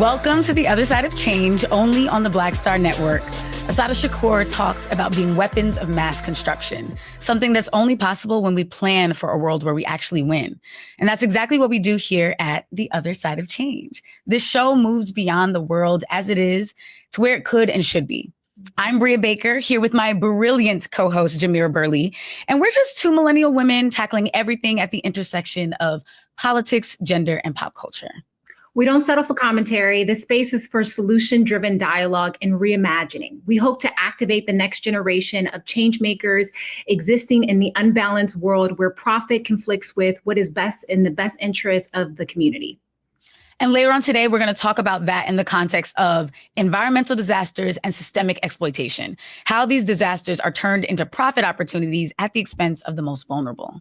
Welcome to The Other Side of Change, only on the Black Star Network. Assata Shakur talks about being weapons of mass construction, something that's only possible when we plan for a world where we actually win. And that's exactly what we do here at The Other Side of Change. This show moves beyond the world as it is to where it could and should be. I'm Brea Baker, here with my brilliant co-host, Jamira Burley, and we're just two millennial women tackling everything at the intersection of politics, gender, and pop culture. We don't settle for commentary. This space is for solution-driven dialogue and reimagining. We hope to activate the next generation of change makers existing in the unbalanced world where profit conflicts with what is best in the best interest of the community. And later on today, we're going to talk about that in the context of environmental disasters and systemic exploitation, how these disasters are turned into profit opportunities at the expense of the most vulnerable.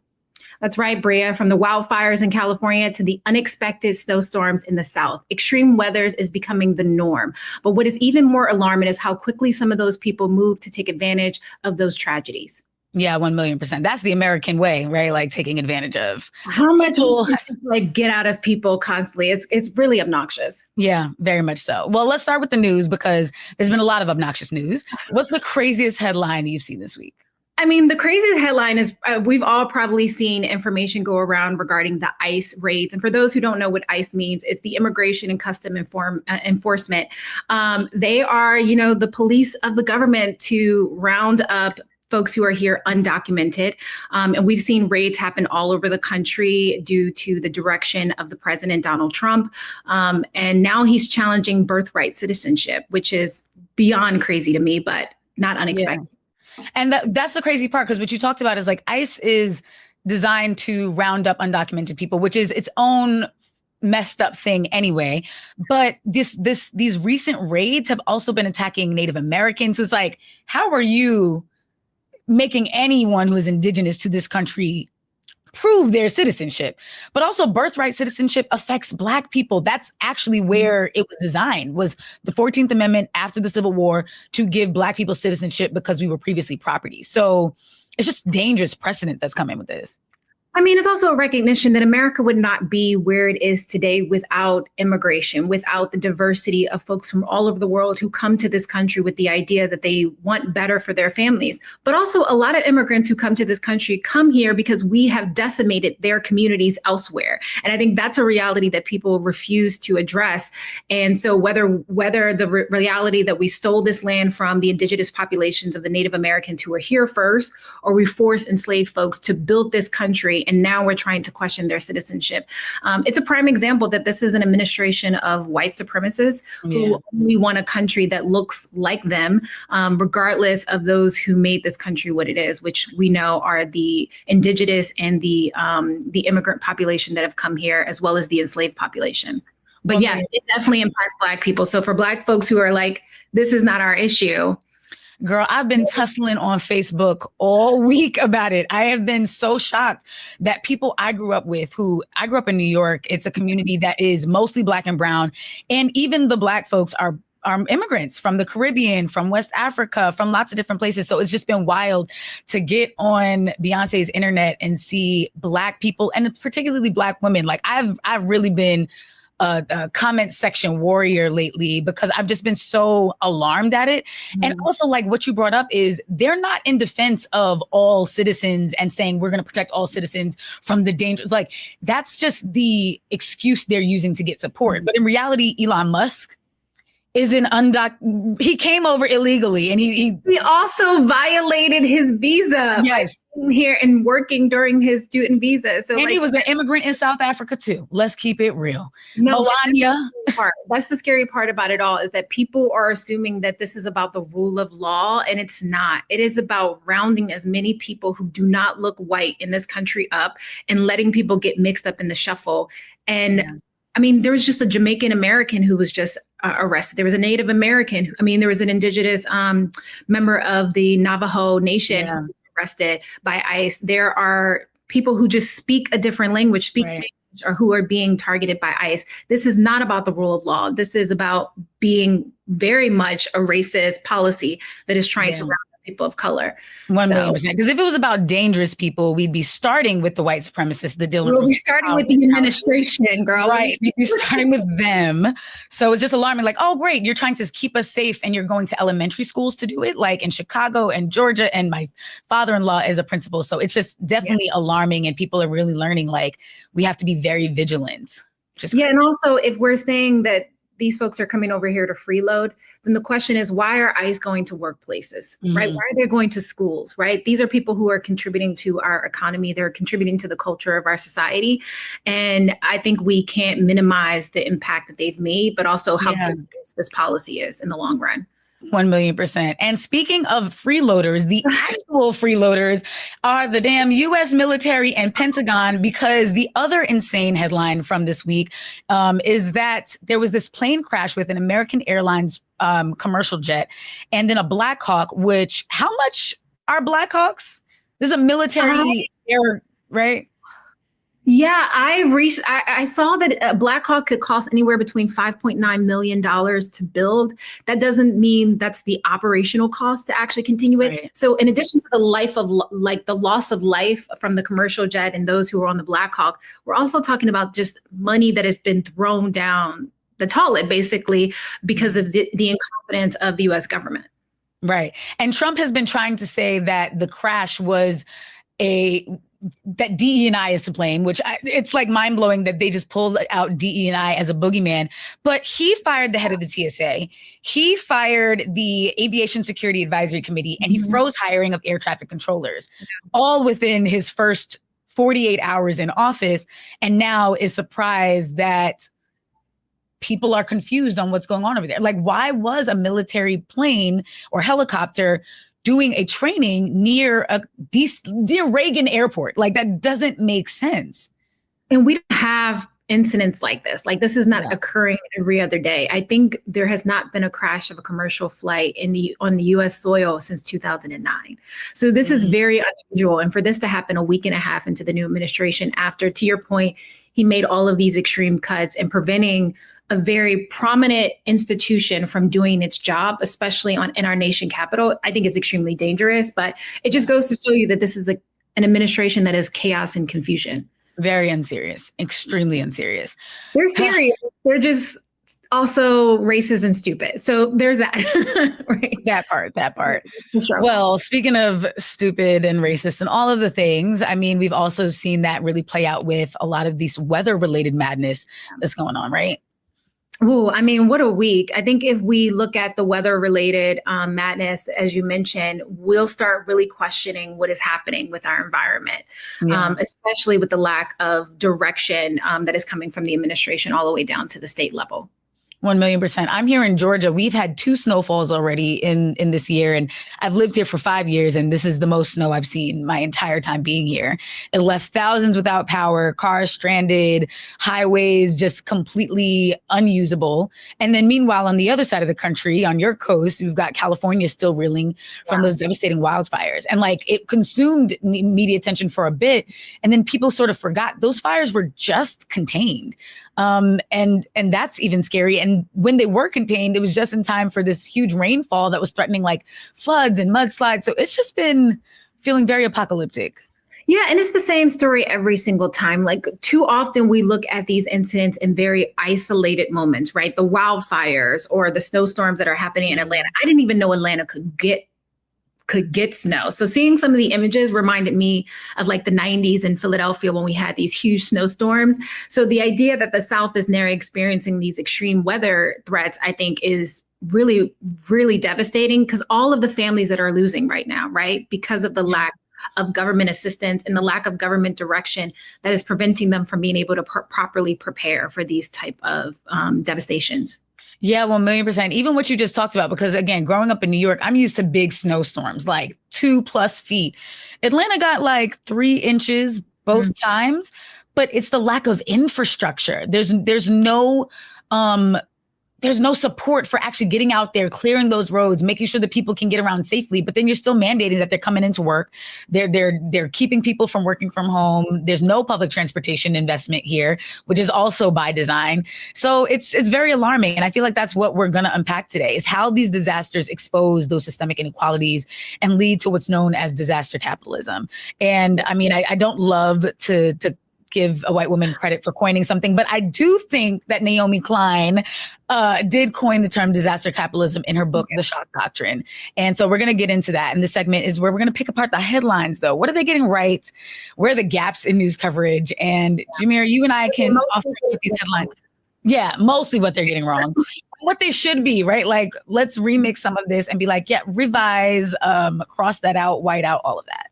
That's right, Brea. From the wildfires in California to the unexpected snowstorms in the South, extreme weathers is becoming the norm. But what is even more alarming is how quickly some of those people move to take advantage of those tragedies. Yeah, 1,000,000%. That's the American way, right? Like taking advantage of how much will like get out of people constantly. It's really obnoxious. Yeah, very much so. Well, let's start with the news because there's been a lot of obnoxious news. What's the craziest headline you've seen this week? I mean, the craziest headline is we've all probably seen information go around regarding the ICE raids. And for those who don't know what ICE means, it's the Immigration and Custom Enforcement. They are, the police of the government to round up folks who are here undocumented. And we've seen raids happen all over the country due to the direction of the president, Donald Trump. And now he's challenging birthright citizenship, which is beyond crazy to me, but not unexpected. Yeah. And that's the crazy part, because what you talked about is like ICE is designed to round up undocumented people, which is its own messed up thing anyway. But these recent raids have also been attacking Native Americans. So it's like, how are you making anyone who is indigenous to this country prove their citizenship? But also birthright citizenship affects Black people. That's actually where it was designed, was the 14th Amendment after the Civil War to give Black people citizenship because we were previously property. So it's just dangerous precedent that's coming with this. I mean, it's also a recognition that America would not be where it is today without immigration, without the diversity of folks from all over the world who come to this country with the idea that they want better for their families. But also a lot of immigrants who come to this country come here because we have decimated their communities elsewhere. And I think that's a reality that people refuse to address. And so whether the reality that we stole this land from the indigenous populations of the Native Americans who were here first, or we forced enslaved folks to build this country, and now we're trying to question their citizenship. It's a prime example that this is an administration of white supremacists who only want a country that looks like them, regardless of those who made this country what it is, which we know are the indigenous and the immigrant population that have come here, as well as the enslaved population. But yes, it definitely impacts Black people. So for Black folks who are like, this is not our issue, girl, I've been tussling on Facebook all week about it. I have been so shocked that people I grew up with, I grew up in New York. It's a community that is mostly Black and brown. And even the Black folks are immigrants from the Caribbean, from West Africa, from lots of different places. So it's just been wild to get on Beyonce's internet and see Black people, and particularly Black women. Like I've really been a comment section warrior lately because I've just been so alarmed at it. And also, like what you brought up is they're not in defense of all citizens and saying we're going to protect all citizens from the dangers. Like that's just the excuse they're using to get support. But in reality, Elon Musk is he came over illegally, and he also violated his visa. Yes. By here and working during his student visa. So, and he was an immigrant in South Africa too. Let's keep it real. No, Melania. That's the scary part about it all, is that people are assuming that this is about the rule of law, and it's not. It is about rounding as many people who do not look white in this country up and letting people get mixed up in the shuffle. And I mean, there was just a Jamaican American who was just arrested. There was a Native American. There was an indigenous member of the Navajo Nation who was arrested by ICE. There are people who just speak a different language, Spanish, or who are being targeted by ICE. This is not about the rule of law. This is about being very much a racist policy that is trying to round people of color. 1,000,000%. Because if it was about dangerous people, we'd be starting with the white supremacists, the Dylan. We'll be starting with the administration, girl. Right. We'd be starting with them. So it's just alarming. Like, oh, great. You're trying to keep us safe and you're going to elementary schools to do it, like in Chicago and Georgia. And my father-in-law is a principal. So it's just definitely alarming. And people are really learning, like, we have to be very vigilant. And also, if we're saying that these folks are coming over here to freeload, then the question is, why are ICE going to workplaces, right? Why are they going to schools, right? These are people who are contributing to our economy. They're contributing to the culture of our society. And I think we can't minimize the impact that they've made, but also how good this policy is in the long run. 1,000,000%. And speaking of freeloaders, the actual freeloaders are the damn U.S. military and Pentagon, because the other insane headline from this week is that there was this plane crash with an American Airlines commercial jet and then a Black Hawk, which, how much are Black Hawks? This is a military air, right? Yeah, I saw that a Black Hawk could cost anywhere between $5.9 million to build. That doesn't mean that's the operational cost to actually continue it. Right. So in addition to the loss of life from the commercial jet and those who were on the Black Hawk, we're also talking about just money that has been thrown down the toilet, basically, because of the incompetence of the U.S. government. Right. And Trump has been trying to say that the crash was that DE&I is to blame, which it's like mind blowing that they just pulled out DE&I as a boogeyman. But he fired the head of the TSA. He fired the Aviation Security Advisory Committee, and he froze hiring of air traffic controllers, all within his first 48 hours in office. And now is surprised that people are confused on what's going on over there. Like, why was a military plane or helicopter doing a training near Reagan Airport? Like, that doesn't make sense. And we don't have incidents like this. Like, this is not occurring every other day. I think there has not been a crash of a commercial flight on the U.S. soil since 2009. So this is very unusual. And for this to happen a week and a half into the new administration after, to your point, he made all of these extreme cuts and preventing a very prominent institution from doing its job, especially in our nation capital, I think is extremely dangerous. But it just goes to show you that this is an administration that is chaos and confusion. Very unserious, extremely unserious. They're serious. They're just also racist and stupid. So there's that. Right? That part. Sure. Well, speaking of stupid and racist and all of the things, I mean, we've also seen that really play out with a lot of these weather-related madness that's going on, right? Ooh, I mean, what a week. I think if we look at the weather-related madness, as you mentioned, we'll start really questioning what is happening with our environment, especially with the lack of direction that is coming from the administration all the way down to the state level. 1,000,000%. I'm here in Georgia. We've had 2 snowfalls already in this year, and I've lived here for 5 years, and this is the most snow I've seen my entire time being here. It left thousands without power, cars stranded, highways just completely unusable. And then meanwhile, on the other side of the country, on your coast, we've got California still reeling from those devastating wildfires. And like, it consumed media attention for a bit, and then people sort of forgot those fires were just contained. And that's even scary. And when they were contained, it was just in time for this huge rainfall that was threatening like floods and mudslides. So it's just been feeling very apocalyptic. Yeah, and it's the same story every single time. Like, too often we look at these incidents in very isolated moments, right? The wildfires or the snowstorms that are happening in Atlanta. I didn't even know Atlanta could get snow. So seeing some of the images reminded me of like the 90s in Philadelphia when we had these huge snowstorms. So the idea that the South is now experiencing these extreme weather threats, I think is really, really devastating, because all of the families that are losing right now, right, because of the lack of government assistance and the lack of government direction that is preventing them from being able to properly prepare for these type of devastations. Yeah, 1,000,000%. Even what you just talked about, because again, growing up in New York, I'm used to big snowstorms, like 2+ feet. Atlanta got like 3 inches both times, but it's the lack of infrastructure. There's no there's no support for actually getting out there, clearing those roads, making sure that people can get around safely. But then you're still mandating that they're coming into work. They're keeping people from working from home. There's no public transportation investment here, which is also by design. So it's very alarming. And I feel like that's what we're going to unpack today, is how these disasters expose those systemic inequalities and lead to what's known as disaster capitalism. And I mean, I don't love to give a white woman credit for coining something, but I do think that Naomi Klein did coin the term disaster capitalism in her book, The Shock Doctrine. And so we're going to get into that. And this segment is where we're going to pick apart the headlines, though. What are they getting right? Where are the gaps in news coverage? And Jamira, you and I can offer these headlines. Yeah, mostly what they're getting wrong. What they should be, right? Like, let's remix some of this and be like, yeah, revise, cross that out, white out, all of that.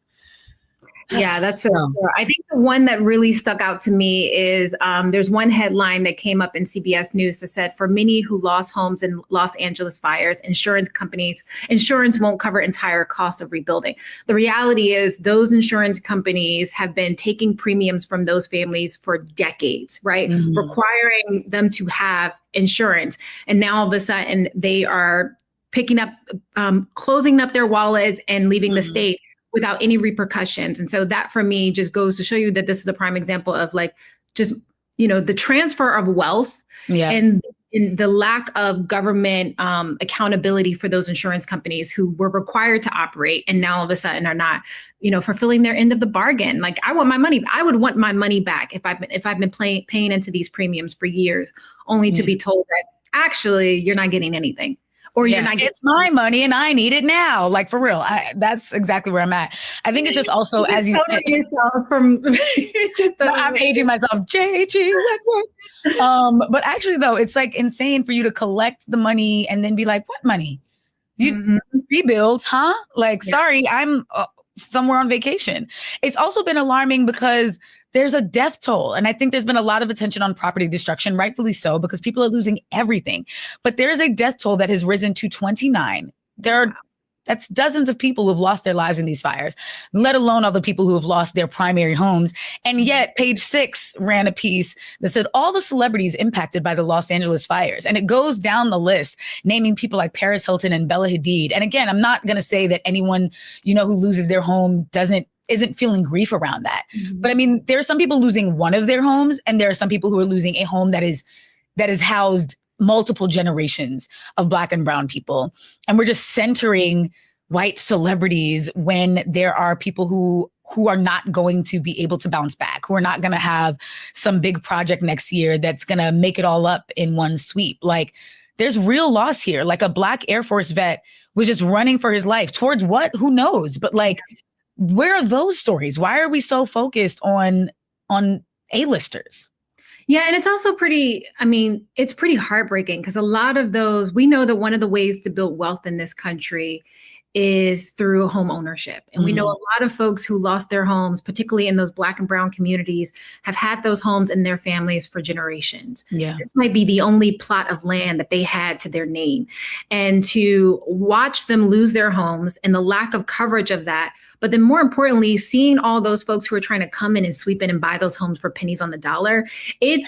Yeah, that's so true. I think the one that really stuck out to me is there's one headline that came up in CBS News that said, for many who lost homes in Los Angeles fires, insurance won't cover entire costs of rebuilding. The reality is those insurance companies have been taking premiums from those families for decades, right? Mm-hmm. Requiring them to have insurance. And now all of a sudden they are picking up, closing up their wallets and leaving the state without any repercussions. And so that for me just goes to show you that this is a prime example of like, just, the transfer of wealth and in the lack of government accountability for those insurance companies who were required to operate and now all of a sudden are not, fulfilling their end of the bargain. Like, I want my money. I would want my money back if I've been paying into these premiums for years, only to be told that actually you're not getting anything. Or you're not getting it's my money and I need it now. Like, for real. That's exactly where I'm at. I think it's just also, as you said, yourself from I'm aging myself, JG. But actually though, it's like insane for you to collect the money and then be like, what money? You rebuild, huh? Like, sorry, I'm somewhere on vacation. It's also been alarming because there's a death toll. And I think there's been a lot of attention on property destruction, rightfully so, because people are losing everything. But there is a death toll that has risen to 29. That's dozens of people who have lost their lives in these fires, let alone all the people who have lost their primary homes. And yet Page 6 ran a piece that said all the celebrities impacted by the Los Angeles fires. And it goes down the list, naming people like Paris Hilton and Bella Hadid. And again, I'm not going to say that anyone, who loses their home isn't feeling grief around that. Mm-hmm. But I mean, there are some people losing one of their homes, and there are some people who are losing a home that is housed multiple generations of Black and brown people. And we're just centering white celebrities when there are people who are not going to be able to bounce back, who are not going to have some big project next year that's going to make it all up in one sweep. Like, there's real loss here. Like, a Black Air Force vet was just running for his life towards what? Who knows? But like, where are those stories? Why are we so focused on A-listers? Yeah. And it's also it's pretty heartbreaking because a lot of those, we know that one of the ways to build wealth in this country is through home ownership. And we know a lot of folks who lost their homes, particularly in those Black and brown communities, have had those homes in their families for generations. Yeah. This might be the only plot of land that they had to their name. And to watch them lose their homes and the lack of coverage of that, but then more importantly, seeing all those folks who are trying to come in and sweep in and buy those homes for pennies on the dollar, it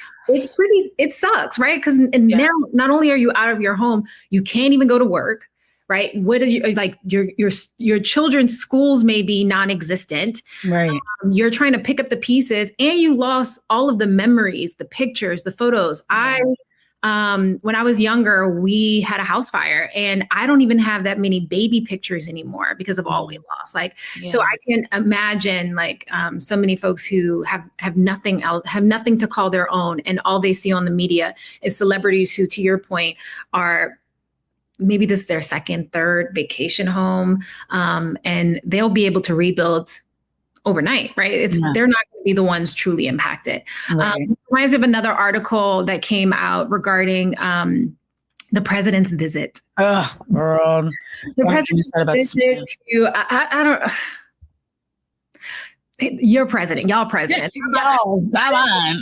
sucks, right? Because now not only are you out of your home, you can't even go to work. Right. What is your children's schools may be non-existent. Right. You're trying to pick up the pieces and you lost all of the memories, the pictures, the photos. When I was younger, we had a house fire and I don't even have that many baby pictures anymore because of all we lost. So I can imagine so many folks who have nothing else, have nothing to call their own. And all they see on the media is celebrities who, to your point, are maybe this is their second, third vacation home, and they'll be able to rebuild overnight, right? They're not going to be the ones truly impacted. Right. It reminds me of another article that came out regarding the president's visit. Oh, girl. The president's visit to, I don't your president, y'all president. Y'all, come on.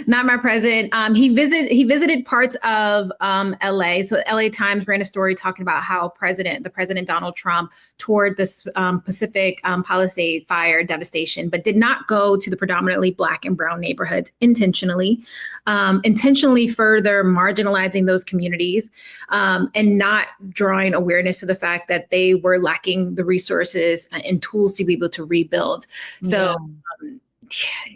Not my president. He visited parts of LA. So LA Times ran a story talking about how the president Donald Trump toured this Pacific Palisade fire devastation, but did not go to the predominantly Black and brown neighborhoods intentionally further marginalizing those communities, and not drawing awareness to the fact that they were lacking the resources and tools to be able to rebuild. So.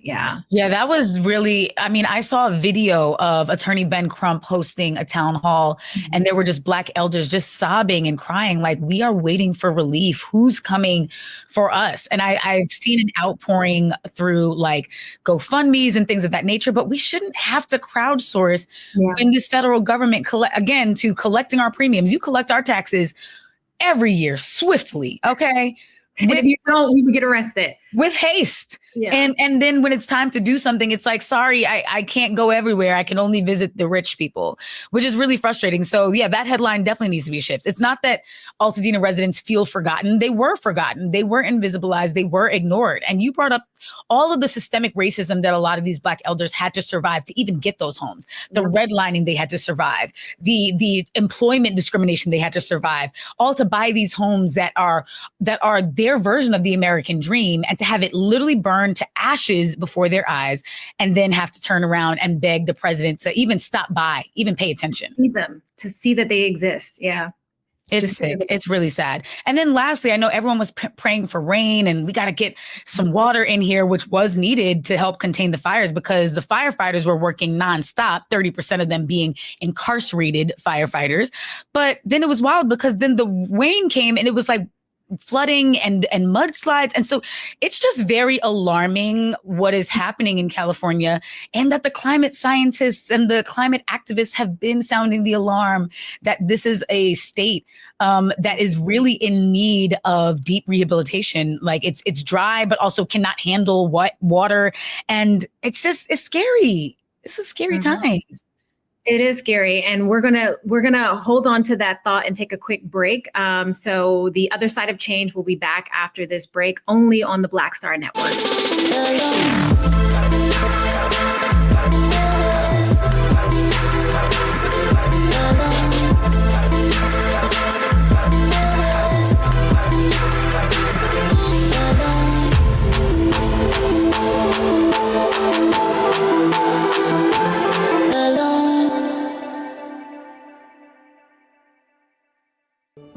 Yeah. Yeah, that was really, I mean, I saw a video of Attorney Ben Crump hosting a town hall, and there were just Black elders just sobbing and crying, like, we are waiting for relief. Who's coming for us? And I've seen an outpouring through like GoFundMe's and things of that nature, but we shouldn't have to crowdsource when this federal government, to collecting our premiums. You collect our taxes every year swiftly, okay? And if you don't, we would get arrested. With haste. Yeah. And then when it's time to do something, it's like, sorry, I can't go everywhere. I can only visit the rich people, which is really frustrating. So yeah, that headline definitely needs to be shifted. It's not that Altadena residents feel forgotten. They were forgotten. They were invisibilized. They were ignored. And you brought up all of the systemic racism that a lot of these Black elders had to survive to even get those homes, the redlining they had to survive, the employment discrimination they had to survive, all to buy these homes that are their version of the American dream, and to have it literally burned to ashes before their eyes, and then have to turn around and beg the president to even stop by, even pay attention. To see that they exist. Yeah. It's sick. It's really sad. And then lastly, I know everyone was praying for rain, and we got to get some water in here, which was needed to help contain the fires, because the firefighters were working nonstop, 30% of them being incarcerated firefighters. But then it was wild, because then the rain came and it was like flooding and mudslides. And so it's just very alarming what is happening in California, and that the climate scientists and the climate activists have been sounding the alarm that this is a state that is really in need of deep rehabilitation. Like it's dry, but also cannot handle water. And it's scary. This is scary times. It is scary, and we're gonna hold on to that thought and take a quick break. So the other side of change will be back after this break, only on the Black Star Network.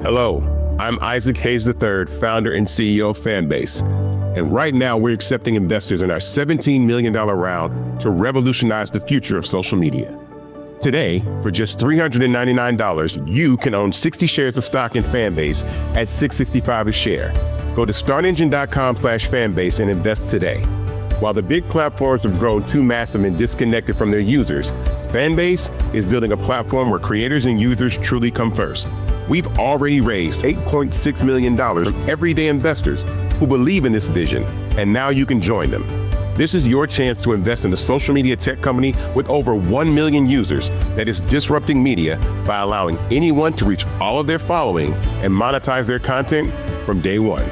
Hello, I'm Isaac Hayes III, founder and CEO of Fanbase. And right now we're accepting investors in our $17 million round to revolutionize the future of social media. Today, for just $399, you can own 60 shares of stock in Fanbase at $665 a share. Go to startengine.com/fanbase and invest today. While the big platforms have grown too massive and disconnected from their users, Fanbase is building a platform where creators and users truly come first. We've already raised $8.6 million from everyday investors who believe in this vision, and now you can join them. This is your chance to invest in a social media tech company with over 1 million users that is disrupting media by allowing anyone to reach all of their following and monetize their content from day one.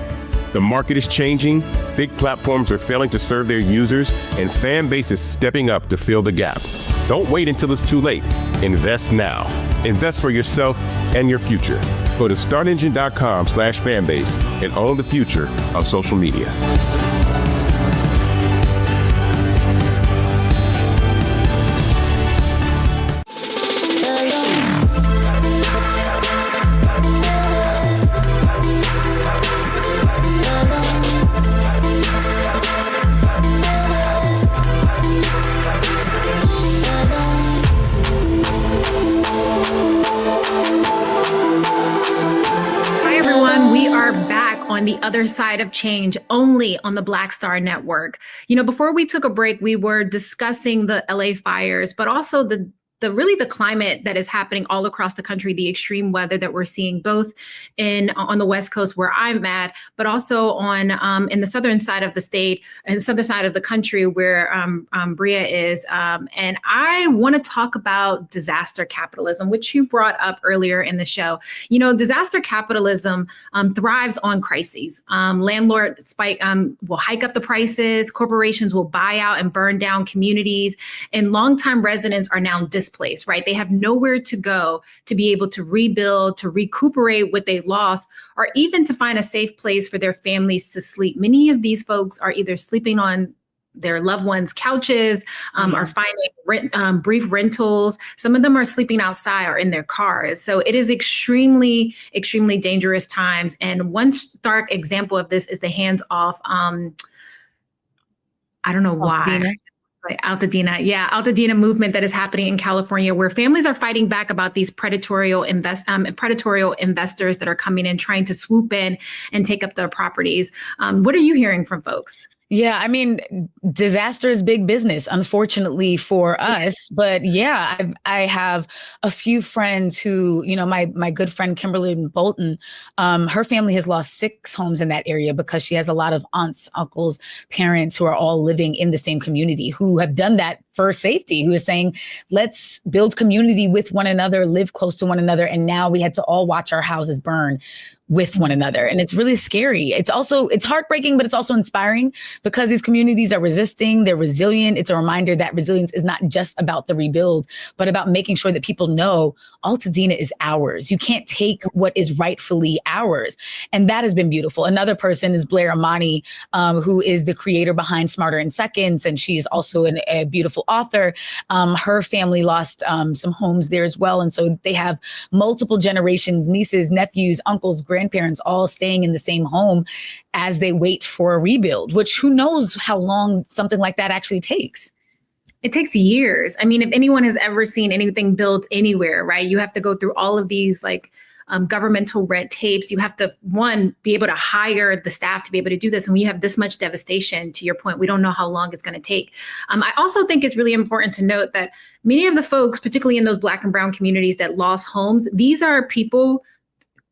The market is changing, big platforms are failing to serve their users, and Fanbase is stepping up to fill the gap. Don't wait until it's too late. Invest now. Invest for yourself and your future. Go to startengine.com/fanbase and own the future of social media. On the other side of change, only on the Black Star Network. You know, before we took a break, we were discussing the LA fires, but also the the climate that is happening all across the country, the extreme weather that we're seeing both on the West Coast where I'm at, but also on in the southern side of the state and southern side of the country where Brea is. And I want to talk about disaster capitalism, which you brought up earlier in the show. You know, disaster capitalism thrives on crises. Landlords will hike up the prices, corporations will buy out and burn down communities, and longtime residents are now displaced, right? They have nowhere to go to be able to rebuild, to recuperate what they lost, or even to find a safe place for their families to sleep. Many of these folks are either sleeping on their loved ones' couches, are finding brief rentals. Some of them are sleeping outside or in their cars. So it is extremely, extremely dangerous times. And one stark example of this is the hands-off, I don't know why. Altadena. Altadena. Yeah. Altadena movement that is happening in California, where families are fighting back about these predatory investors that are coming in, trying to swoop in and take up their properties. What are you hearing from folks? Yeah, I mean, disaster is big business, unfortunately for us. But yeah, I have a few friends who, you know, my good friend Kimberly Bolton, her family has lost 6 homes in that area because she has a lot of aunts, uncles, parents who are all living in the same community who have done that for safety, who is saying, let's build community with one another, live close to one another. And now we had to all watch our houses burn with one another. And it's really scary. It's heartbreaking, but it's also inspiring because these communities are resisting, they're resilient. It's a reminder that resilience is not just about the rebuild, but about making sure that people know Altadena is ours. You can't take what is rightfully ours. And that has been beautiful. Another person is Brea Baker, who is the creator behind Smarter in Seconds. And she is also a beautiful author. Her family lost some homes there as well. And so they have multiple generations, nieces, nephews, uncles, grandparents, all staying in the same home as they wait for a rebuild, which who knows how long something like that actually takes. It takes years. I mean, if anyone has ever seen anything built anywhere, right, you have to go through all of these governmental red tapes. You have to, one, be able to hire the staff to be able to do this. And when you have this much devastation, to your point, we don't know how long it's going to take. I also think it's really important to note that many of the folks, particularly in those Black and brown communities that lost homes, these are people,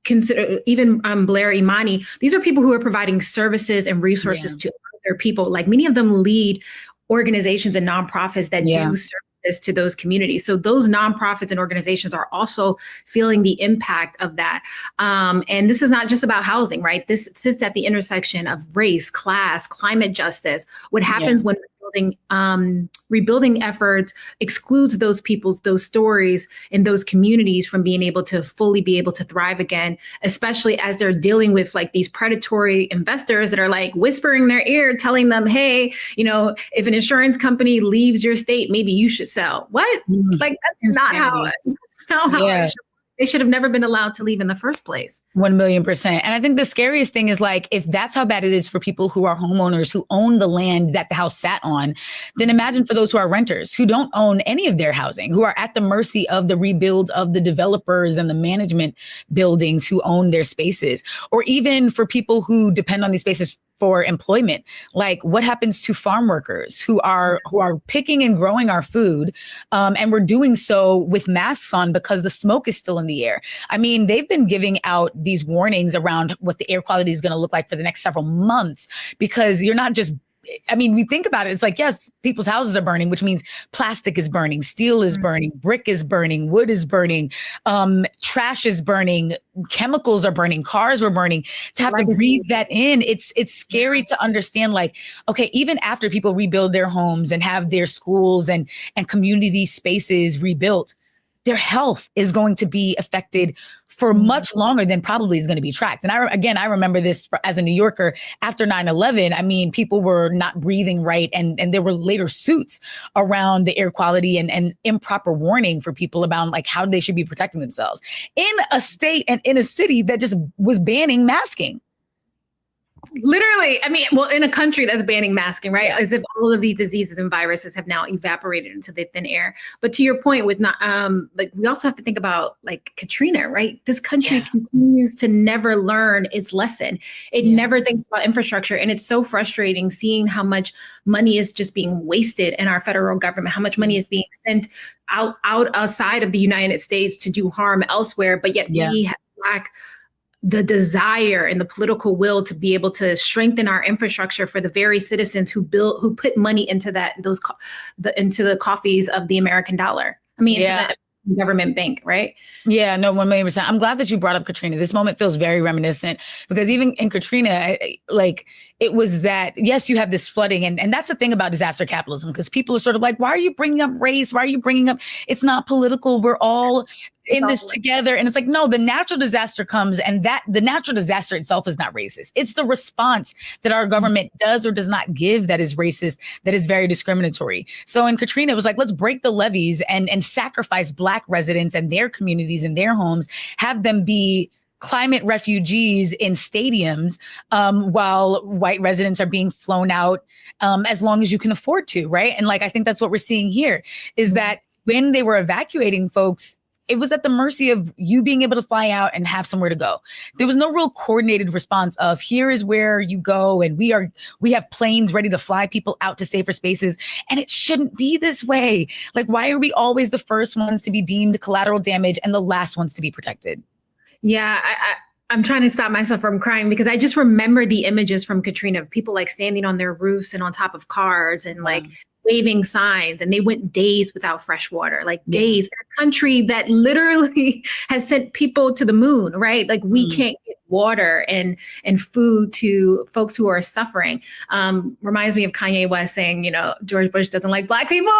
consider even Blair Imani, these are people who are providing services and resources to other people. Like many of them lead organizations and nonprofits that do services to those communities. So those nonprofits and organizations are also feeling the impact of that. And this is not just about housing, right? This sits at the intersection of race, class, climate justice. What happens when rebuilding efforts excludes those people's, those stories and those communities from being able to fully be able to thrive again, especially as they're dealing with these predatory investors that are whispering in their ear, telling them, hey, if an insurance company leaves your state, maybe you should sell. What? That's not how it should. They should have never been allowed to leave in the first place. 1,000,000%. And I think the scariest thing is if that's how bad it is for people who are homeowners who own the land that the house sat on, then imagine for those who are renters who don't own any of their housing, who are at the mercy of the rebuild of the developers and the management buildings who own their spaces, or even for people who depend on these spaces for employment. What happens to farm workers who are picking and growing our food, and we're doing so with masks on because the smoke is still in the air. I mean, they've been giving out these warnings around what the air quality is going to look like for the next several months, because you're not just, we think about it. It's yes, people's houses are burning, which means plastic is burning, steel is burning, brick is burning, wood is burning, trash is burning, chemicals are burning, cars were burning. To have to breathe that in, it's scary to understand. Okay, even after people rebuild their homes and have their schools and community spaces rebuilt, their health is going to be affected for much longer than probably is going to be tracked. And I remember this as a New Yorker after 9/11. People were not breathing right. And there were later suits around the air quality and improper warning for people about how they should be protecting themselves in a state and in a city that just was banning masking. Literally, I mean, well, in a country that's banning masking, right? Yeah. As if all of these diseases and viruses have now evaporated into the thin air. But to your point with not, like, we also have to think about like Katrina, right? This country continues to never learn its lesson. It never thinks about infrastructure. And it's so frustrating seeing how much money is just being wasted in our federal government, how much money is being sent outside of the United States to do harm elsewhere. But yet we lack the desire and the political will to be able to strengthen our infrastructure for the very citizens who put money into into the coffers of the American dollar. I mean, into the government bank, right? Yeah, no, 1,000,000%. I'm glad that you brought up Katrina. This moment feels very reminiscent because even in Katrina, like it was that, yes, you have this flooding. And that's the thing about disaster capitalism, because people are sort of like, why are you bringing up race? Why are you bringing up, it's not political. We're all in this together. And it's like, no, the natural disaster comes, and that the natural disaster itself is not racist. It's the response that our government does or does not give that is racist, that is very discriminatory. So in Katrina, it was like, let's break the levees and sacrifice Black residents and their communities and their homes, have them be climate refugees in stadiums while white residents are being flown out as long as you can afford to, right? And like, I think that's what we're seeing here is that when they were evacuating folks, it was at the mercy of you being able to fly out and have somewhere to go. There was no real coordinated response of here is where you go. And we have planes ready to fly people out to safer spaces. And it shouldn't be this way. Like, why are we always the first ones to be deemed collateral damage and the last ones to be protected? Yeah, I'm trying to stop myself from crying because I just remember the images from Katrina of people like standing on their roofs and on top of cars and like waving signs, and they went days without fresh water, like days in a country that literally has sent people to the moon, right? Like we can't get water and food to folks who are suffering. Reminds me of Kanye West saying, you know, George Bush doesn't like Black people.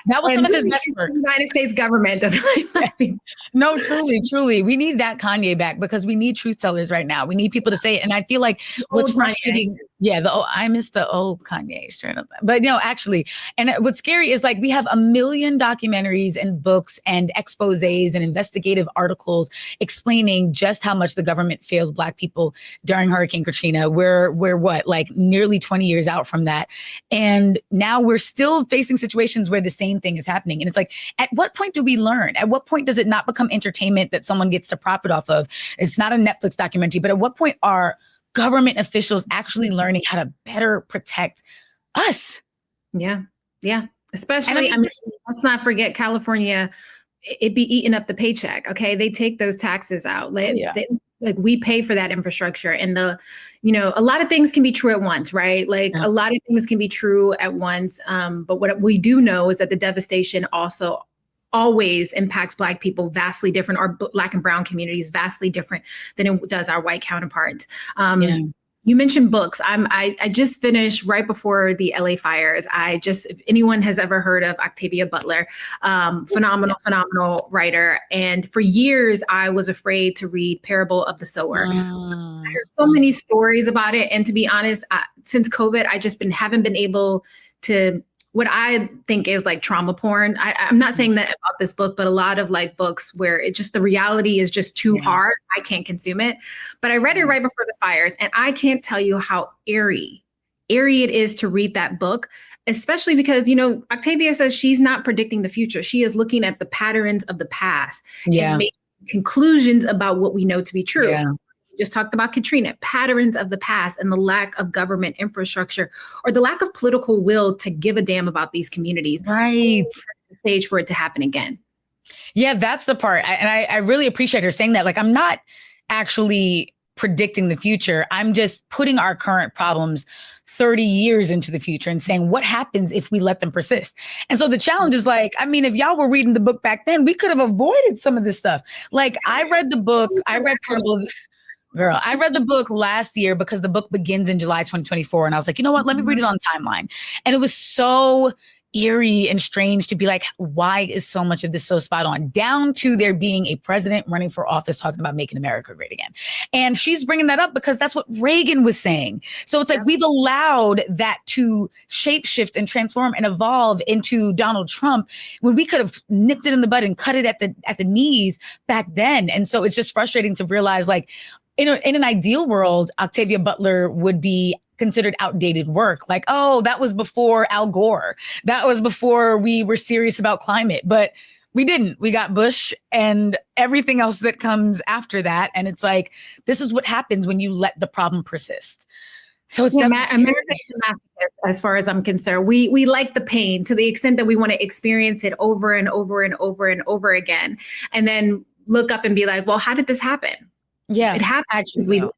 That was some of his best work. The United States government doesn't like Black people. No, truly. We need that Kanye back because we need truth tellers right now. We need people to say it. And I feel like what's frustrating, I miss the old Kanye straight up. But no, actually, and what's scary is like we have 1 million documentaries and books and exposés and investigative articles explaining just how much the government failed Black people during Hurricane Katrina. We're what, like nearly 20 years out from that. And now we're still facing situations where the same thing is happening. And it's like, at what point do we learn? At what point does it not become entertainment that someone gets to profit off of? It's not a Netflix documentary, but at what point are government officials actually learning how to better protect us? Yeah. Especially, I mean, let's not forget California, it be eating up the paycheck. Okay. They take those taxes out. Like we pay for that infrastructure, and a lot of things can be true at once, right? Like a lot of things can be true at once. But what we do know is that the devastation also always impacts Black people vastly different, or Black and brown communities vastly different than it does our white counterparts. You mentioned books. I just finished right before the LA fires. If anyone has ever heard of Octavia Butler, phenomenal writer. And for years, I was afraid to read Parable of the Sower. I heard so many stories about it. And to be honest, since COVID, I haven't been able to, what I think is like trauma porn. I'm not saying that about this book, but a lot of like books where the reality is just too hard. I can't consume it. But I read it right before the fires, and I can't tell you how eerie it is to read that book, especially because, Octavia says she's not predicting the future. She is looking at the patterns of the past and making conclusions about what we know to be true. Yeah. Just talked about Katrina, patterns of the past and the lack of government infrastructure or the lack of political will to give a damn about these communities. Right. The stage for it to happen again. Yeah, that's the part. I really appreciate her saying that. Like, I'm not actually predicting the future. I'm just putting our current problems 30 years into the future and saying, what happens if we let them persist? And so the challenge is like, I mean, if y'all were reading the book back then, we could have avoided some of this stuff. Like, I read the book, I read the book last year because the book begins in July 2024. And I was like, you know what? Let me read it on timeline. And it was so eerie and strange to be like, why is so much of this so spot on? Down to there being a president running for office talking about making America great again. And she's bringing that up because that's what Reagan was saying. So it's like we've allowed that to shapeshift and transform and evolve into Donald Trump when we could have nipped it in the bud and cut it at the knees back then. And so it's just frustrating to realize, like, in an ideal world, Octavia Butler would be considered outdated work. Like, oh, that was before Al Gore. That was before we were serious about climate. But we didn't. We got Bush and everything else that comes after that. And it's like, this is what happens when you let the problem persist. So it's America is a masochist, as far as I'm concerned. We like the pain to the extent that we want to experience it over and over and over and over again, and then look up and be like, well, how did this happen? Yeah, it happened because we let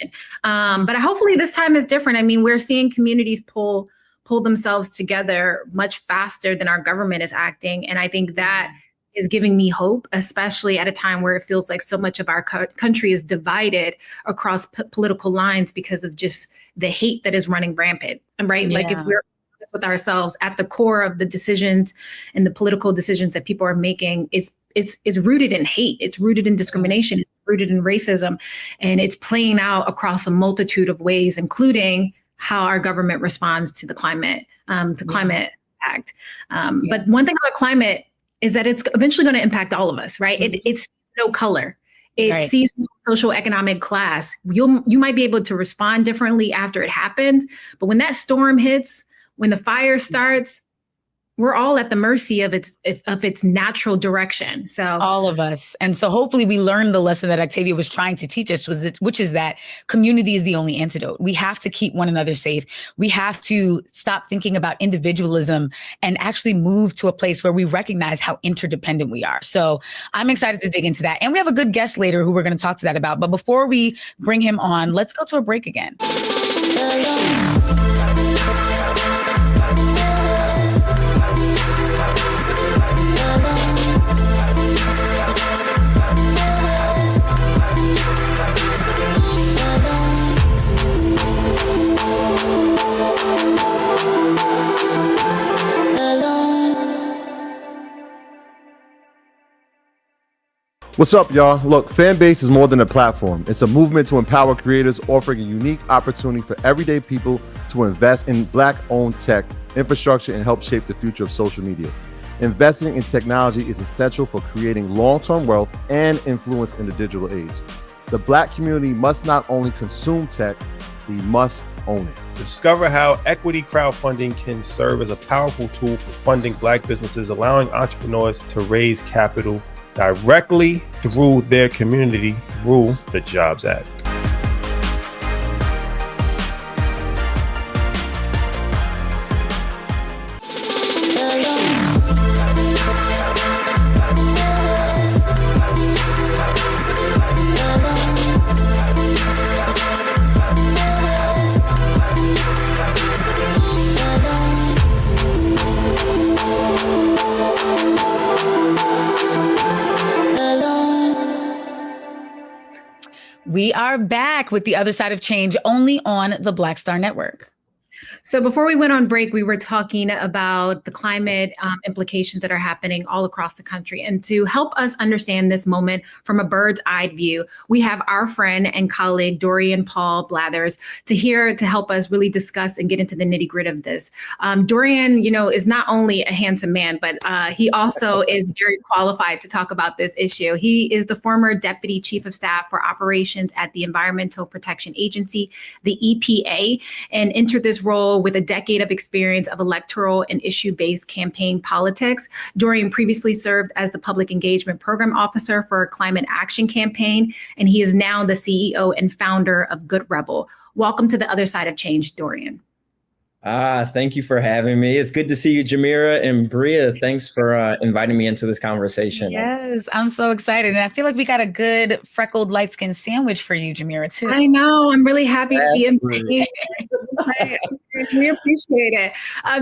it happen. But hopefully this time is different. I mean, we're seeing communities pull themselves together much faster than our government is acting, and I think that is giving me hope, especially at a time where it feels like so much of our country is divided across political lines because of just the hate that is running rampant. Right? Yeah. Like if we're honest with ourselves, at the core of the decisions and the political decisions that people are making, it's rooted in hate. It's rooted in discrimination. It's rooted in racism, and it's playing out across a multitude of ways, including how our government responds to the climate, climate impact. But one thing about climate is that it's eventually going to impact all of us, right? It's no color. It sees no social economic class. You might be able to respond differently after it happens, but when that storm hits, when the fire starts, we're all at the mercy of its natural direction. So all of us. And so hopefully we learn the lesson that Octavia was trying to teach us, which is that community is the only antidote. We have to keep one another safe. We have to stop thinking about individualism and actually move to a place where we recognize how interdependent we are. So I'm excited to dig into that. And we have a good guest later who we're going to talk to that about. But before we bring him on, let's go to a break again. What's up, y'all? Look, Fanbase is more than a platform. It's a movement to empower creators, offering a unique opportunity for everyday people to invest in Black-owned tech, infrastructure, and help shape the future of social media. Investing in technology is essential for creating long-term wealth and influence in the digital age. The Black community must not only consume tech, we must own it. Discover how equity crowdfunding can serve as a powerful tool for funding Black businesses, allowing entrepreneurs to raise capital directly through their community through the Jobs Act. We are back with The Other Side of Change, only on the Black Star Network. So before we went on break, we were talking about the climate implications that are happening all across the country. And to help us understand this moment from a bird's eye view, we have our friend and colleague, Dorien Paul Blythers, to help us really discuss and get into the nitty gritty of this. Dorien, is not only a handsome man, but he also is very qualified to talk about this issue. He is the former Deputy Chief of Staff for Operations at the Environmental Protection Agency, the EPA, and entered this role with a decade of experience of electoral and issue-based campaign politics. Dorien previously served as the Public Engagement Program Officer for a Climate Action Campaign, and he is now the CEO and founder of Good Rebel. Welcome to The Other Side of Change, Dorien. Thank you for having me. It's good to see you, Jamira, and Brea. Thanks for inviting me into this conversation. Yes, I'm so excited. And I feel like we got a good freckled light-skinned sandwich for you, Jamira, too. I know. I'm really happy to be in. We appreciate it.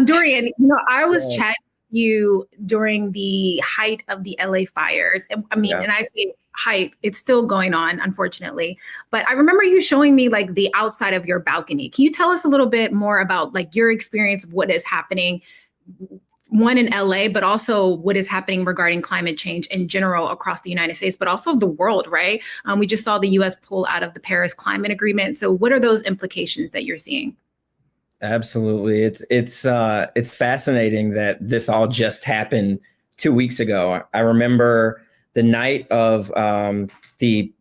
Dorien, I was chatting with you during the height of the LA fires. And I say height, it's still going on, unfortunately. But I remember you showing me like the outside of your balcony. Can you tell us a little bit more about like your experience of what is happening, one in LA, but also what is happening regarding climate change in general across the United States, but also the world, right? We just saw the US pull out of the Paris Climate Agreement. So what are those implications that you're seeing? Absolutely. It's fascinating that this all just happened 2 weeks ago. I remember the night of the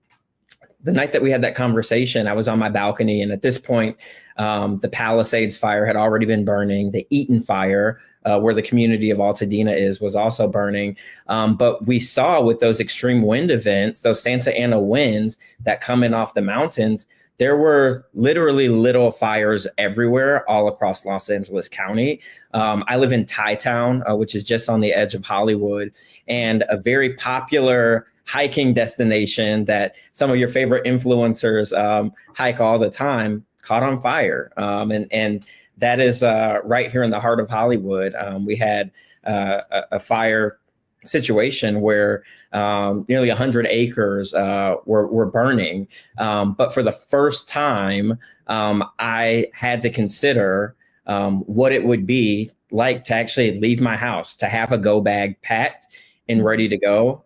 the night that we had that conversation, I was on my balcony, and at this point, the Palisades fire had already been burning. The Eaton fire, where the community of Altadena is, was also burning. But we saw with those extreme wind events, those Santa Ana winds that come in off the mountains, there were literally little fires everywhere all across Los Angeles County. I live in Thai-Town, which is just on the edge of Hollywood, and a very popular hiking destination that some of your favorite influencers hike all the time caught on fire. And that is right here in the heart of Hollywood. We had a fire situation where nearly 100 acres were burning. But for the first time, I had to consider what it would be like to actually leave my house, to have a go bag packed and ready to go.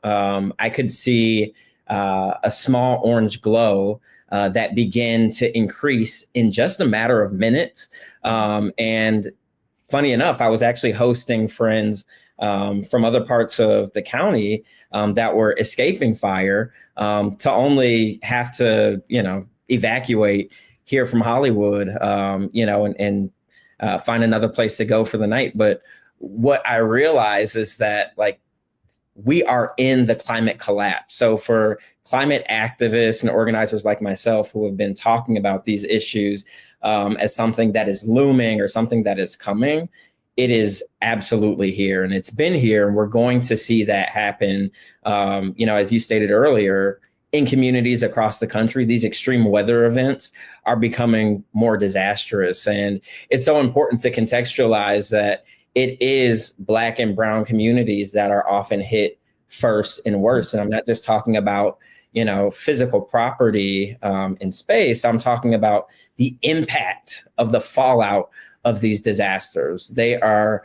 I could see a small orange glow that began to increase in just a matter of minutes. And funny enough, I was actually hosting friends from other parts of the county that were escaping fire to only have to, evacuate here from Hollywood, and find another place to go for the night. But what I realize is that, we are in the climate collapse. So for climate activists and organizers like myself who have been talking about these issues as something that is looming or something that is coming, it is absolutely here, and it's been here, and we're going to see that happen. As you stated earlier, in communities across the country, these extreme weather events are becoming more disastrous. And it's so important to contextualize that it is Black and brown communities that are often hit first and worst. And I'm not just talking about, physical property in space. I'm talking about the impact of the fallout of these disasters. There's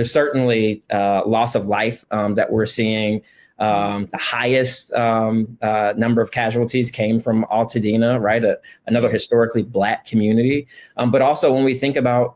certainly loss of life that we're seeing. The highest number of casualties came from Altadena, right? Another historically Black community. But also when we think about,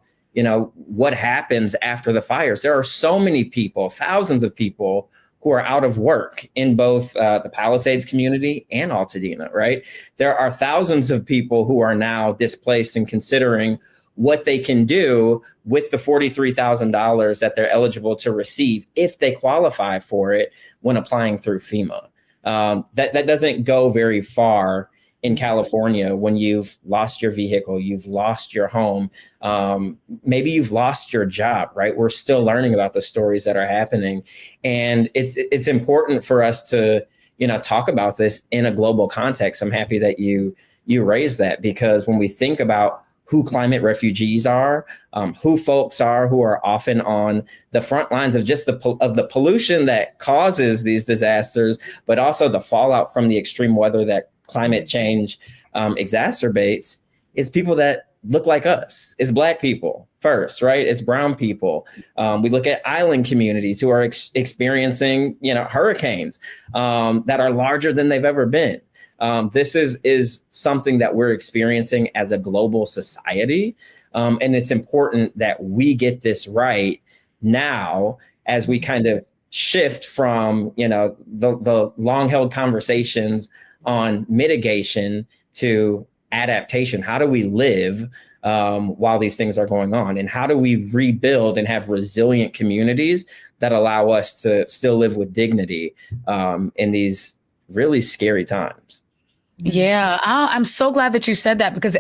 what happens after the fires, there are so many people, thousands of people who are out of work in both the Palisades community and Altadena, right? There are thousands of people who are now displaced and considering what they can do with the $43,000 that they're eligible to receive if they qualify for it when applying through FEMA. That doesn't go very far in California when you've lost your vehicle, you've lost your home, maybe you've lost your job, right? We're still learning about the stories that are happening. And it's important for us to, talk about this in a global context. I'm happy that you raised that, because when we think about who climate refugees are, who folks are who are often on the front lines of just the pollution that causes these disasters, but also the fallout from the extreme weather that climate change exacerbates, it's people that look like us. It's Black people first, right? It's brown people. We look at island communities who are experiencing, hurricanes that are larger than they've ever been. This is something that we're experiencing as a global society. And it's important that we get this right now as we kind of shift from, the long-held conversations on mitigation to adaptation. How do we live while these things are going on? And how do we rebuild and have resilient communities that allow us to still live with dignity in these really scary times? Yeah, I'm so glad that you said that, because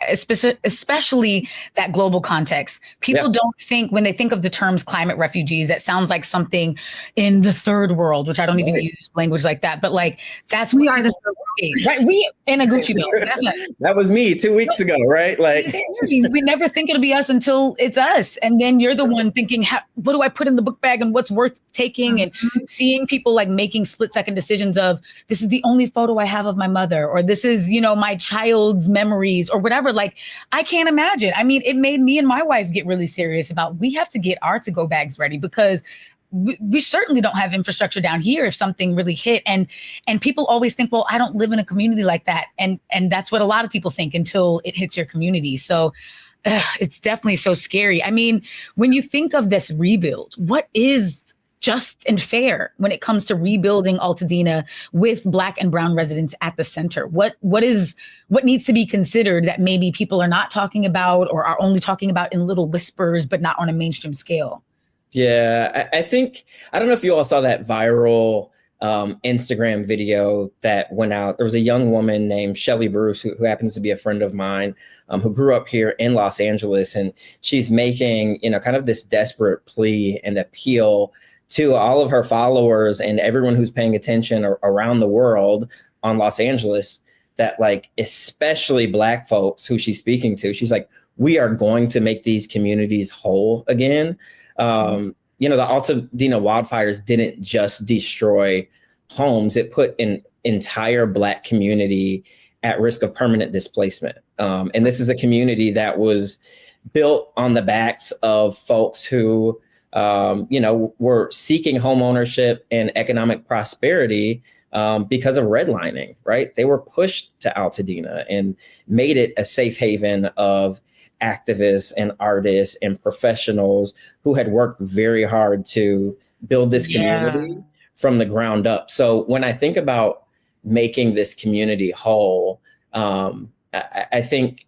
especially that global context. People don't think, when they think of the terms climate refugees, that sounds like something in the third world, which I don't even use language like that. But that's we are the third world, right? We in a Gucci belt. That was me 2 weeks ago, right? We never think it'll be us until it's us, and then you're the one thinking, what do I put in the book bag and what's worth taking? And seeing people making split-second decisions of, this is the only photo I have of my mother, or this is my child's memories, or whatever. I can't imagine. I mean, it made me and my wife get really serious about, we have to get our to-go bags ready, because we certainly don't have infrastructure down here if something really hit. And people always think, well, I don't live in a community like that. And that's what a lot of people think until it hits your community. So it's definitely so scary. I mean, when you think of this rebuild, what is just and fair when it comes to rebuilding Altadena with Black and brown residents at the center? What needs to be considered that maybe people are not talking about or are only talking about in little whispers, but not on a mainstream scale? Yeah, I think, I don't know if you all saw that viral Instagram video that went out. There was a young woman named Shelly Bruce, who happens to be a friend of mine, who grew up here in Los Angeles. And she's making, kind of this desperate plea and appeal to all of her followers and everyone who's paying attention around the world on Los Angeles, that like, especially Black folks who she's speaking to, she's like, we are going to make these communities whole again. The Altadena wildfires didn't just destroy homes. It put an entire Black community at risk of permanent displacement. And this is a community that was built on the backs of folks who, were seeking home ownership and economic prosperity because of redlining, right? They were pushed to Altadena and made it a safe haven of activists and artists and professionals who had worked very hard to build this community from the ground up. So when I think about making this community whole, I think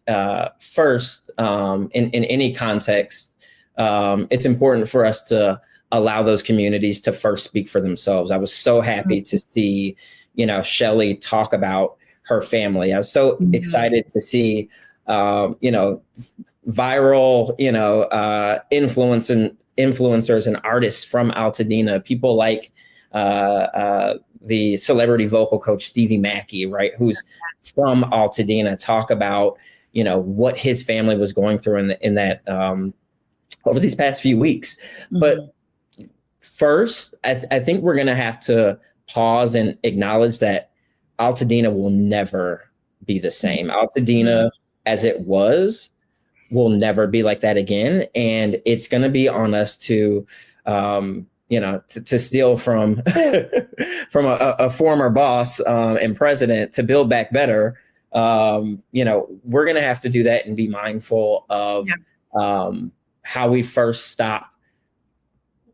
first, in any context, it's important for us to allow those communities to first speak for themselves. I was so happy to see, Shelly talk about her family. I was so excited to see, viral, influencers and artists from Altadena, people like the celebrity vocal coach Stevie Mackey, right, who's from Altadena, talk about what his family was going through in that over these past few weeks. But first, I think we're going to have to pause and acknowledge that Altadena will never be the same. Altadena, as it was, will never be like that again. And it's going to be on us to, to steal from from a former boss and president to build back better. We're going to have to do that and be mindful of how we first stop,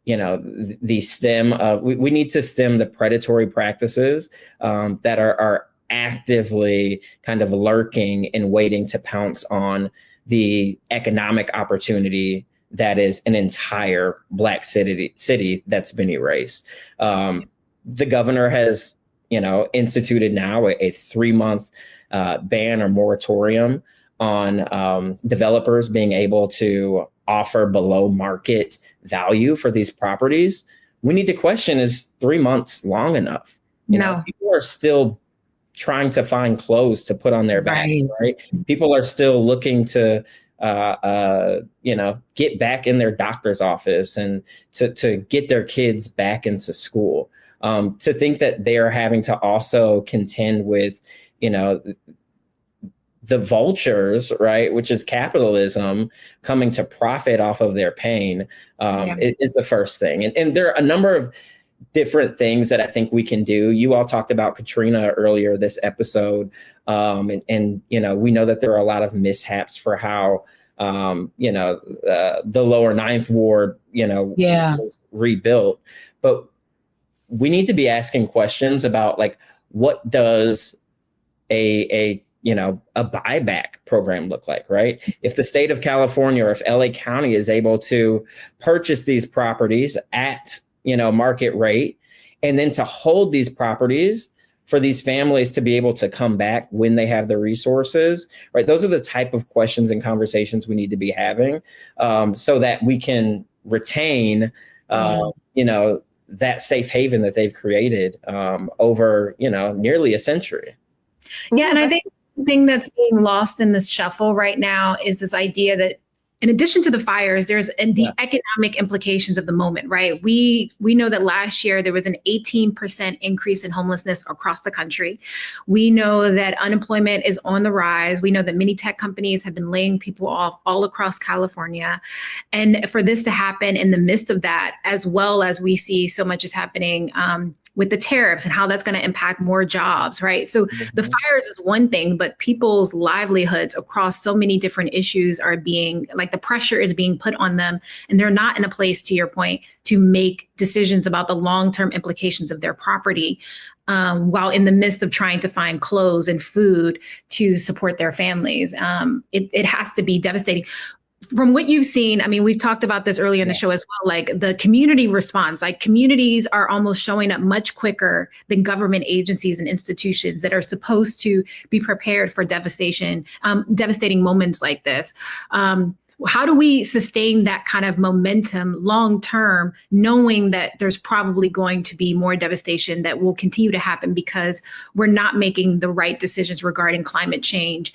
the stem of, we need to stem the predatory practices that are actively kind of lurking and waiting to pounce on the economic opportunity that is an entire Black city that's been erased. The governor has, instituted now a 3-month ban or moratorium on developers being able to offer below market value for these properties. We need to question, is 3 months long enough? People are still trying to find clothes to put on their back, right? People are still looking to, get back in their doctor's office and to get their kids back into school. To think that they are having to also contend with, the vultures, right, which is capitalism, coming to profit off of their pain, is the first thing. And there are a number of different things that I think we can do. You all talked about Katrina earlier this episode. And we know that there are a lot of mishaps for how, the lower Ninth Ward, was rebuilt. But we need to be asking questions about, like, what does a buyback program look like, right? If the state of California or if LA County is able to purchase these properties at market rate, and then to hold these properties for these families to be able to come back when they have the resources, right? Those are the type of questions and conversations we need to be having, so that we can retain, that safe haven that they've created over, nearly a century. Yeah, and I think the thing that's being lost in this shuffle right now is this idea that, in addition to the fires, there's the economic implications of the moment, right? We know that last year there was an 18% increase in homelessness across the country. We know that unemployment is on the rise. We know that many tech companies have been laying people off all across California. And for this to happen in the midst of that, as well as we see so much is happening with the tariffs and how that's going to impact more jobs, right? So the fires is one thing, but people's livelihoods across so many different issues are being, like, the pressure is being put on them, and they're not in a place, to your point, to make decisions about the long-term implications of their property, while in the midst of trying to find clothes and food to support their families. It has to be devastating. From what you've seen, I mean, we've talked about this earlier in the show as well, like the community response, like communities are almost showing up much quicker than government agencies and institutions that are supposed to be prepared for devastating moments like this. How do we sustain that kind of momentum long term, knowing that there's probably going to be more devastation that will continue to happen because we're not making the right decisions regarding climate change,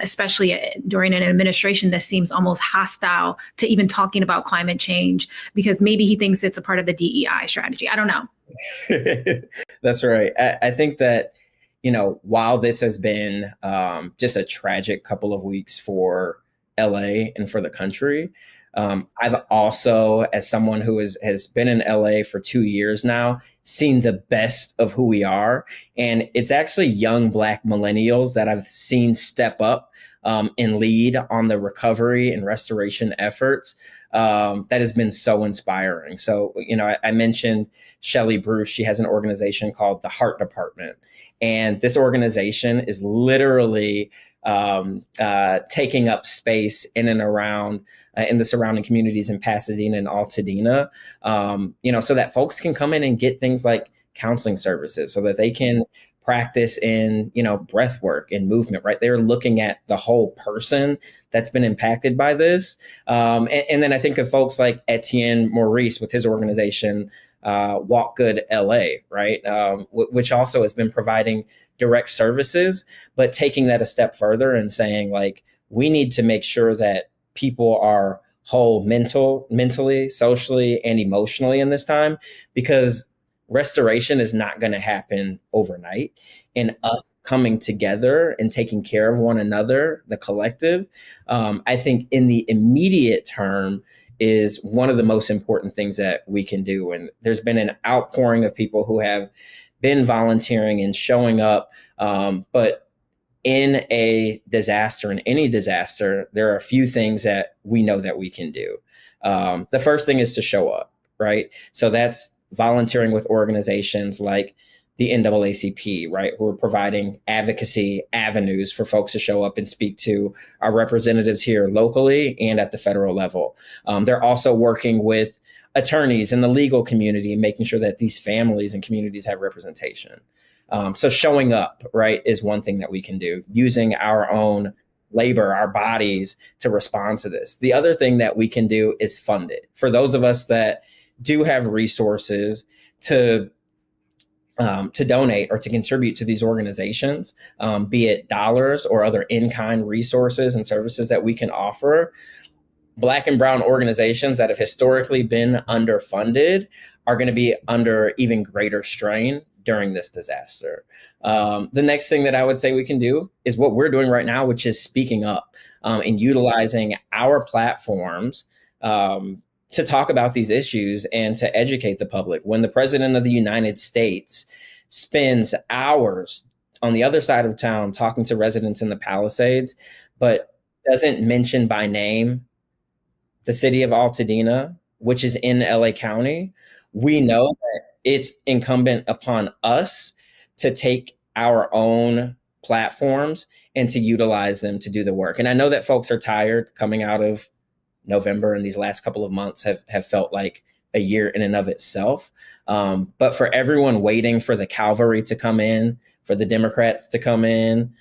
especially during an administration that seems almost hostile to even talking about climate change because maybe he thinks it's a part of the DEI strategy? I don't know. That's right. I think that, while this has been just a tragic couple of weeks for LA and for the country, I've also, as someone who has been in LA for 2 years now, seen the best of who we are. And it's actually young Black millennials that I've seen step up and lead on the recovery and restoration efforts. That has been so inspiring. So, I mentioned Shelley Bruce. She has an organization called the Heart Department. And this organization is literally taking up space in and around in the surrounding communities in Pasadena and Altadena, so that folks can come in and get things like counseling services so that they can practice in, breath work and movement, right? They're looking at the whole person that's been impacted by this. And then I think of folks like Etienne Maurice with his organization, Walk Good LA, right? Which also has been providing direct services, but taking that a step further and saying, like, we need to make sure that people are whole mentally, socially, and emotionally in this time, because restoration is not going to happen overnight. And us coming together and taking care of one another, the collective, I think in the immediate term is one of the most important things that we can do. And there's been an outpouring of people who have been volunteering and showing up. But in a disaster, in any disaster, there are a few things that we know that we can do. The first thing is to show up, right? So that's volunteering with organizations like the NAACP, right, who are providing advocacy avenues for folks to show up and speak to our representatives here locally and at the federal level. They're also working with attorneys in the legal community and making sure that these families and communities have representation. So showing up, right, is one thing that we can do, using our own labor, our bodies to respond to this. The other thing that we can do is fund it. For those of us that do have resources to donate or to contribute to these organizations, be it dollars or other in-kind resources and services that we can offer, Black and brown organizations that have historically been underfunded are going to be under even greater strain during this disaster. The next thing that I would say we can do is what we're doing right now, which is speaking up and utilizing our platforms to talk about these issues and to educate the public. When the president of the United States spends hours on the other side of town talking to residents in the Palisades, but doesn't mention by name the city of Altadena, which is in LA County, we know that it's incumbent upon us to take our own platforms and to utilize them to do the work. And I know that folks are tired coming out of November, and these last couple of months have felt like a year in and of itself. But for everyone waiting for the cavalry to come in, for the Democrats to come in,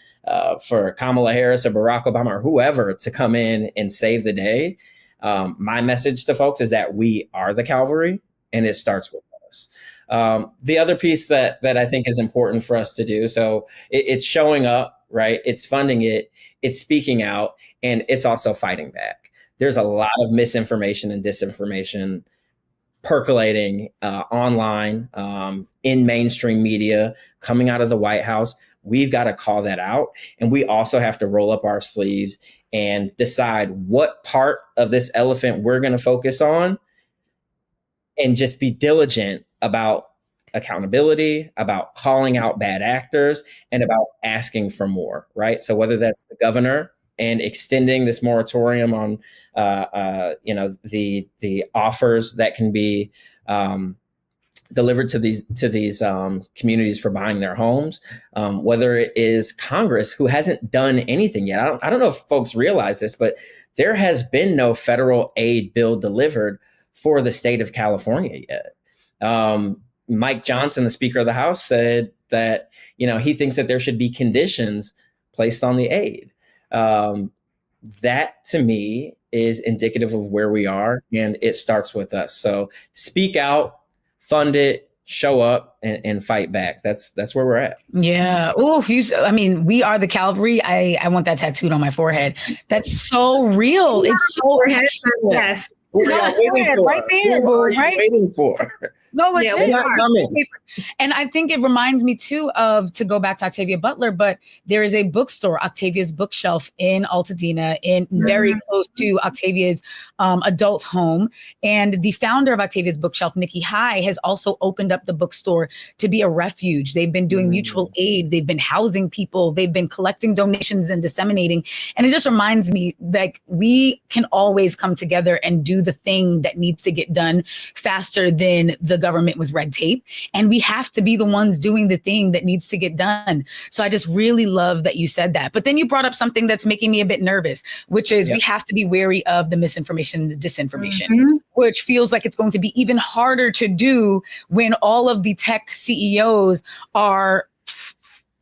for Kamala Harris or Barack Obama or whoever to come in and save the day, my message to folks is that we are the cavalry, and it starts with us. The other piece that I think is important for us to do, so it's showing up, right? It's funding it, it's speaking out, and it's also fighting back. There's a lot of misinformation and disinformation percolating online, in mainstream media, coming out of the White House. We've got to call that out. And we also have to roll up our sleeves and decide what part of this elephant we're going to focus on and just be diligent about accountability, about calling out bad actors, and about asking for more, right? So whether that's the governor and extending this moratorium on, the offers that can be delivered to these communities for buying their homes, whether it is Congress, who hasn't done anything yet. I don't know if folks realize this, but there has been no federal aid bill delivered for the state of California yet. Mike Johnson, the Speaker of the House, said that he thinks that there should be conditions placed on the aid. That to me is indicative of where we are, and it starts with us. So speak out, fund it, show up, and fight back. That's where we're at. Yeah. Oh, we are the cavalry. I want that tattooed on my forehead. That's so real. It's so yes. Right there, right? Waiting for. No, legit. We're not coming. And I think it reminds me too to go back to Octavia Butler, but there is a bookstore, Octavia's Bookshelf, in Altadena, very close to Octavia's adult home. And the founder of Octavia's Bookshelf, Nikki High, has also opened up the bookstore to be a refuge. They've been doing mutual aid. They've been housing people. They've been collecting donations and disseminating. And it just reminds me that we can always come together and do the thing that needs to get done faster than the government with red tape. And we have to be the ones doing the thing that needs to get done. So I just really love that you said that. But then you brought up something that's making me a bit nervous, which is we have to be wary of the misinformation and the disinformation, which feels like it's going to be even harder to do when all of the tech CEOs are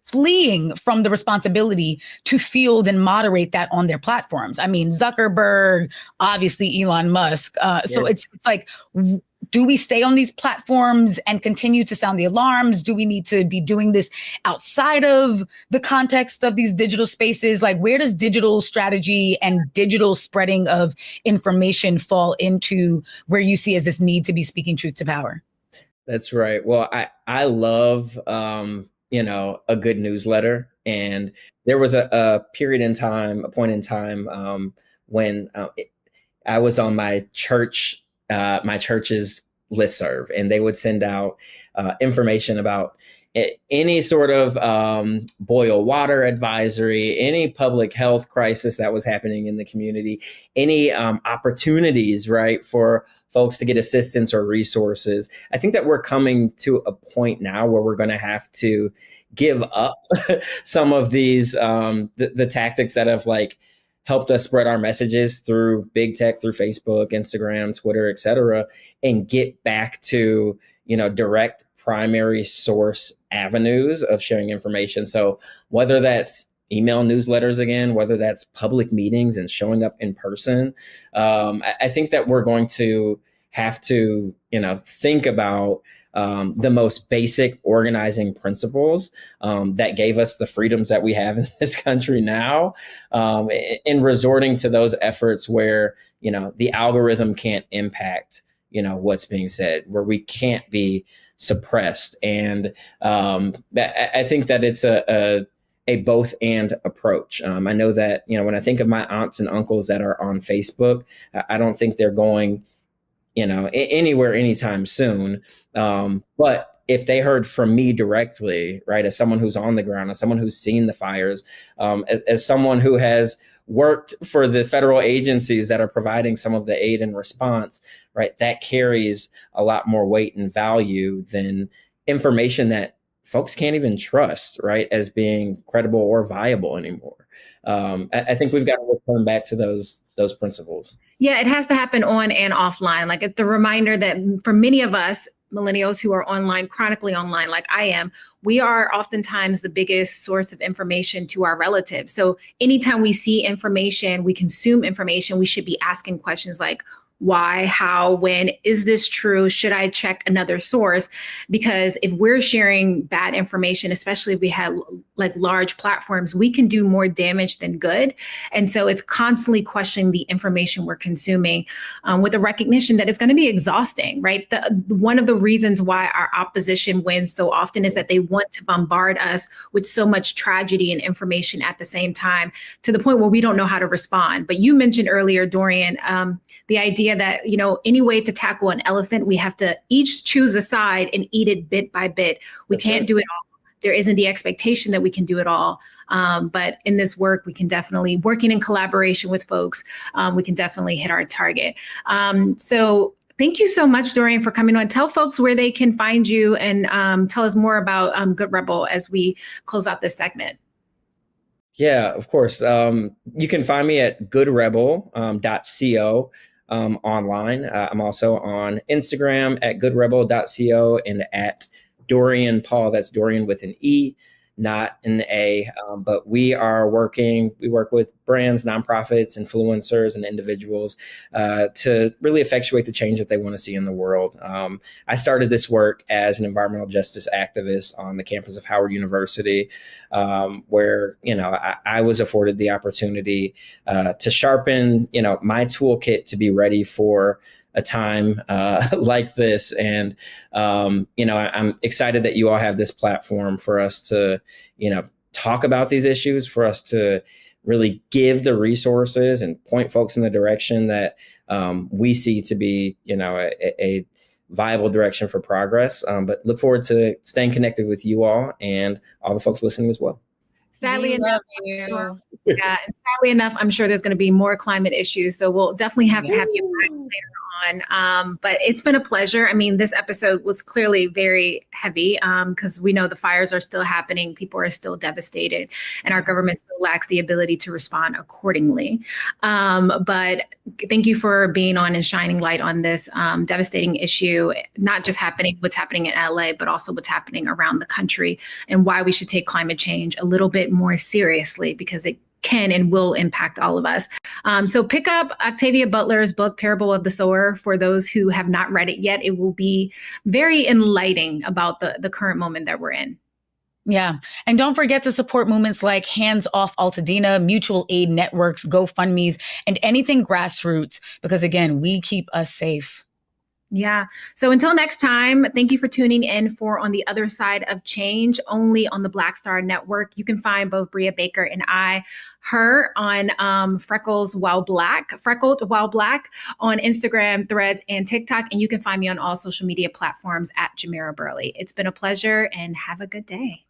fleeing from the responsibility to field and moderate that on their platforms. I mean, Zuckerberg, obviously Elon Musk. So it's like, do we stay on these platforms and continue to sound the alarms? Do we need to be doing this outside of the context of these digital spaces? Like, where does digital strategy and digital spreading of information fall into where you see as this need to be speaking truth to power? That's right. Well, I love, a good newsletter. And there was a point in time when I was on my church's listserv, and they would send out information about any sort of boil water advisory, any public health crisis that was happening in the community, any opportunities, right, for folks to get assistance or resources. I think that we're coming to a point now where we're going to have to give up some of these, the tactics that have helped us spread our messages through big tech, through Facebook, Instagram, Twitter, et cetera, and get back to, direct primary source avenues of sharing information. So whether that's email newsletters again, whether that's public meetings and showing up in person, I think that we're going to have to, think about the most basic organizing principles that gave us the freedoms that we have in this country now, in resorting to those efforts where, the algorithm can't impact, what's being said, where we can't be suppressed. And I think that it's a both and approach. I know that, when I think of my aunts and uncles that are on Facebook, I don't think they're going, anywhere anytime soon. But if they heard from me directly, right, as someone who's on the ground, as someone who's seen the fires, as someone who has worked for the federal agencies that are providing some of the aid and response, right, that carries a lot more weight and value than information that folks can't even trust, right, as being credible or viable anymore. I think we've got to return back to those principles. Yeah, it has to happen on and offline. It's the reminder that for many of us, millennials who are online, chronically online, like I am, we are oftentimes the biggest source of information to our relatives. So anytime we see information, we consume information, we should be asking questions like, why, how, when, is this true? Should I check another source? Because if we're sharing bad information, especially if we have large platforms, we can do more damage than good. And so it's constantly questioning the information we're consuming with a recognition that it's going to be exhausting, right? One of the reasons why our opposition wins so often is that they want to bombard us with so much tragedy and information at the same time, to the point where we don't know how to respond. But you mentioned earlier, Dorien, the idea idea that, any way to tackle an elephant, we have to each choose a side and eat it bit by bit. We can't do it all. There isn't the expectation that we can do it all. But in this work, we can definitely, working in collaboration with folks, we can definitely hit our target. So thank you so much, Dorien, for coming on. Tell folks where they can find you and tell us more about Good Rebel as we close out this segment. Yeah, of course. You can find me at goodrebel.co online. I'm also on Instagram at goodrebel.co and at Dorien Paul. That's Dorien with an E, not an A. But we work with brands, nonprofits, influencers, and individuals to really effectuate the change that they want to see in the world. I started this work as an environmental justice activist on the campus of Howard University, where, I was afforded the opportunity to sharpen, my toolkit to be ready for a time like this. And, I'm excited that you all have this platform for us to, talk about these issues, for us to really give the resources and point folks in the direction that we see to be, a viable direction for progress. But look forward to staying connected with you all and all the folks listening as well. Sadly enough, and sadly enough, I'm sure there's going to be more climate issues. So we'll definitely have you back later on. But it's been a pleasure. I mean, this episode was clearly very heavy because we know the fires are still happening. People are still devastated and our government still lacks the ability to respond accordingly. But thank you for being on and shining light on this devastating issue, not just what's happening in LA, but also what's happening around the country and why we should take climate change a little bit more seriously because it can and will impact all of us. So pick up Octavia Butler's book, Parable of the Sower, for those who have not read it yet. It will be very enlightening about the current moment that we're in. Yeah. And don't forget to support movements like Hands Off Altadena, mutual aid networks, GoFundMe's, and anything grassroots, because again, we keep us safe. Yeah. So until next time, thank you for tuning in for On the Other Side of Change, only on the Black Star Network. You can find both Brea Baker and her on Freckled While Black on Instagram, Threads, and TikTok. And you can find me on all social media platforms at Jamira Burley. It's been a pleasure and have a good day.